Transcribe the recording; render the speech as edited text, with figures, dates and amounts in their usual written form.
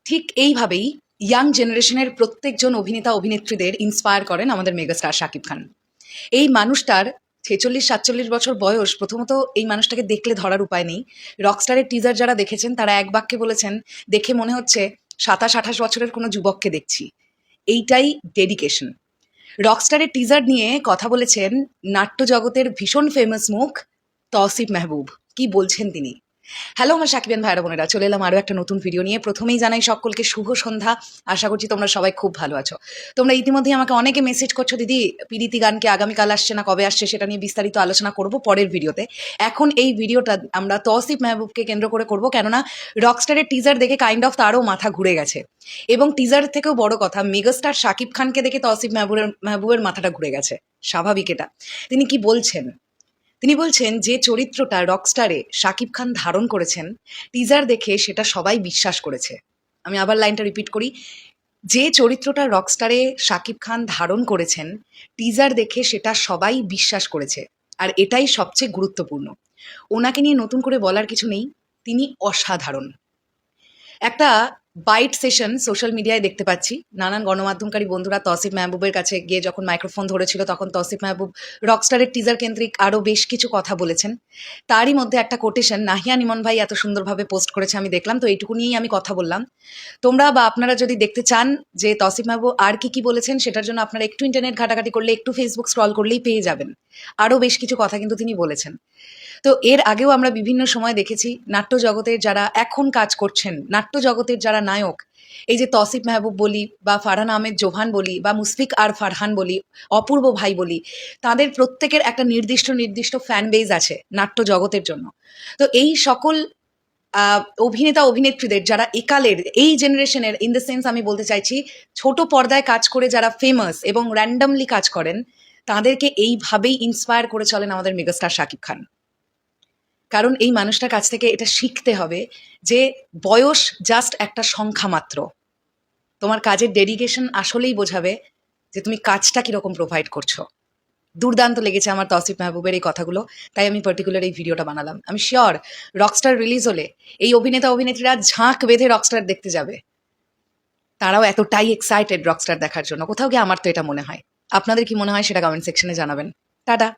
ঠিক এইভাবেই ইয়াং জেনারেশনের প্রত্যেকজন অভিনেতা অভিনেত্রীদের ইন্সপায়ার করেন আমাদের মেগাস্টার শাকিব খান। এই মানুষটার 46-47 বছর বয়স। প্রথমত এই মানুষটাকে দেখলে ধরার উপায় নেই। রকস্টারের টিজার যারা দেখেছেন তারা এক বাক্যে বলেছেন, দেখে মনে হচ্ছে 27-28 বছরের কোনো যুবককে দেখছি। এইটাই ডেডিকেশন। রকস্টারের টিজার নিয়ে কথা বলেছেন নাট্য জগতের ভীষণ ফেমাস মুখ তৌসিফ মেহবুব। কি বলছেন তিনি? হ্যালো আমার সাকিবেন ভাইরা বোনেরা, চলে এলাম আরও একটা নতুন ভিডিও নিয়ে। প্রথমেই জানাই সকলকে শুভ সন্ধ্যা। আশা করছি তোমরা সবাই খুব ভালো আছো। তোমরা ইতিমধ্যেই আমাকে অনেকে মেসেজ করছো, দিদি পিরিতি গানকে আগামীকাল আসছে না কবে আসছে সেটা নিয়ে বিস্তারিত আলোচনা করব পরের ভিডিওতে। এখন এই ভিডিওটা আমরা তৌসিফ মেহবুবকে কেন্দ্র করে করব, কেননা রকস্টারের টিজার দেখে কাইন্ড অফ তারও মাথা ঘুরে গেছে। এবং টিজার থেকেও বড় কথা, মেগাস্টার শাকিব খানকে দেখে তৌসিফ মেহবুবের মাথাটা ঘুরে গেছে। স্বাভাবিক এটা। তিনি কি বলছেন? তিনি বলছেন যে চরিত্রটা রকস্টারে শাকিব খান ধারণ করেছেন, টিজার দেখে সেটা সবাই বিশ্বাস করেছে। আমি আবার লাইনটা রিপিট করি, যে চরিত্রটা রকস্টারে শাকিব খান ধারণ করেছেন, টিজার দেখে সেটা সবাই বিশ্বাস করেছে। আর এটাই সবচেয়ে গুরুত্বপূর্ণ। ওনাকে নিয়ে নতুন করে বলার কিছু নেই, তিনি অসাধারণ। একটা বাইট সেশন সোশ্যাল মিডিয়ায় দেখতে পাচ্ছি, নানান গণমাধ্যমকারী বন্ধুরা তৌসিফ মেহবুবের কাছে গিয়ে যখন মাইক্রোফোন ধরেছিল তখন তৌসিফ মেহবুব রকস্টারের টিজার কেন্দ্রিক আরও বেশ কিছু কথা বলেছেন। তারই মধ্যে একটা কোটেশন নাহিয়ান ইমন ভাই এত সুন্দরভাবে পোস্ট করেছে, আমি দেখলাম, তো এইটুকু নিয়েই আমি কথা বললাম। তোমরা বা আপনারা যদি দেখতে চান যে তৌসিফ মেহবুব আর কি বলেছেন, সেটার জন্য আপনারা একটু ইন্টারনেট ঘাটাঘাটি করলে, একটু ফেসবুক স্ক্রল করলেই পেয়ে যাবেন। আরও বেশ কিছু কথা কিন্তু তিনি বলেছেন। তো এর আগেও আমরা বিভিন্ন সময় দেখেছি নাট্য জগতের যারা এখন কাজ করছেন, নাট্য জগতের যারা নায়ক, এই যে তৌসিফ মেহবুব বলি বা ফারহান আহমেদ জোহান বলি বা মুশফিক আর ফারহান বলি, অপূর্ব ভাই বলি, তাদের প্রত্যেকের একটা নির্দিষ্ট ফ্যান বেজ আছে নাট্য জগতের জন্য। তো এই সকল অভিনেতা অভিনেত্রীদের যারা একালের, এই জেনারেশনের, ইন দ্য সেন্স আমি বলতে চাইছি ছোট পর্দায় কাজ করে যারা ফেমাস এবং র্যান্ডামলি কাজ করেন, তাদেরকে এইভাবেই ইন্সপায়ার করে চলেন আমাদের মেগাস্টার শাকিব খান। কারণ এই মানুষটার কাছ থেকে এটা শিখতে হবে যে বয়স জাস্ট একটা সংখ্যা মাত্র। তোমার কাজের ডেডিকেশন আসলেই বোঝাবে যে তুমি কাজটা কিরকম প্রোভাইড করছো। দুর্দান্ত লেগেছে আমার তৌসিফ মেহবুবের এই কথাগুলো, তাই আমি পার্টিকুলার এই ভিডিওটা বানালাম। আমি শিওর রকস্টার রিলিজ হলে এই অভিনেতা অভিনেত্রীরা ঝাঁক বেঁধে রকস্টার দেখতে যাবে। তারাও এতটাই এক্সাইটেড রকস্টার দেখার জন্য। কোথাও গিয়ে আমার তো এটা মনে হয়। আপনাদের কি মনে হয় সেটা কমেন্ট সেকশনে জানাবেন। টাটা।